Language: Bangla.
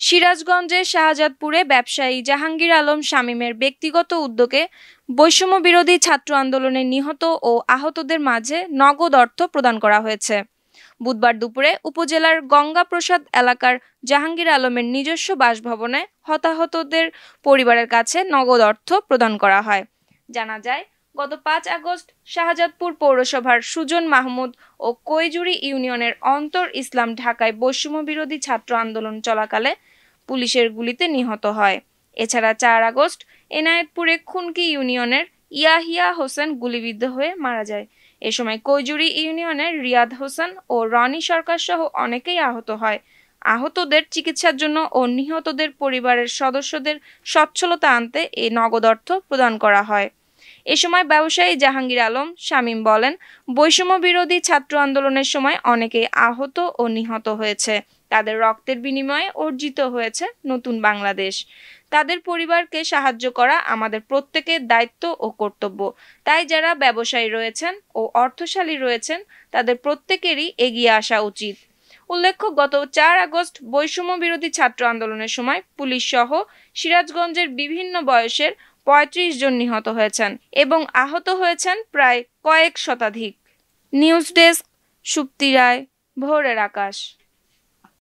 সিরাজগঞ্জের শাহজাদপুরে ব্যবসায়ী জাহাঙ্গীর আলম শামীমের ব্যক্তিগত উদ্যোগে বৈষম্য বিরোধী ছাত্র আন্দোলনে নিহত ও আহতদের মাঝে নগদ অর্থ প্রদান করা হয়েছে। বুধবার দুপুরে উপজেলার গঙ্গাপ্রসাদ এলাকার জাহাঙ্গীর আলমের নিজস্ব বাসভবনে হতাহতদের পরিবারের কাছে নগদ অর্থ প্রদান করা হয়। জানা যায়, গত ৫ আগস্ট শাহজাদপুর পৌরসভার সুজন মাহমুদ ও কৈজুরি ইউনিয়নের অন্তর ইসলাম ঢাকায় বৈষম্য বিরোধী ছাত্র আন্দোলন চলাকালে পুলিশের গুলিতে নিহত হয়। এছাড়া ৪ আগস্ট এনায়েতপুরে খুনকি ইউনিয়নের ইয়াহিয়া হোসেন গুলিবিদ্ধ হয়ে মারা যায়। এ সময় কৈজুরি ইউনিয়নের রিয়াদ হোসেন ও রনি সরকার সহ অনেকেই আহত হয়। আহতদের চিকিৎসার জন্য ও নিহতদের পরিবারের সদস্যদের সচ্ছলতা আনতে এই নগদ অর্থ প্রদান করা হয়। এ সময় ব্যবসায়ী জাহাঙ্গীর আলম শামীম বলেন, বৈষম্য বিরোধী ছাত্র আন্দোলনের সময় অনেকেই আহত ও নিহত হয়েছে। তাদের রক্তের বিনিময়ে অর্জিত হয়েছে নতুন বাংলাদেশ। তাদের পরিবারকে সাহায্য করা আমাদের প্রত্যেকের দায়িত্ব ও কর্তব্য। তাই যারা ব্যবসায়ী রয়েছেন ও অর্থশালী রয়েছেন তাদের প্রত্যেকেরই এগিয়ে আসা উচিত। উল্লেখ্য, গত ৪ আগস্ট বৈষম্য বিরোধী ছাত্র আন্দোলনের সময় পুলিশ সহ সিরাজগঞ্জের বিভিন্ন বয়সের ৩৫ জন নিহত হয়েছেন এবং আহত হয়েছেন প্রায় কয়েক শতাধিক। নিউজ ডেস্ক, সুপ্তি রায়, ভোরের আকাশ।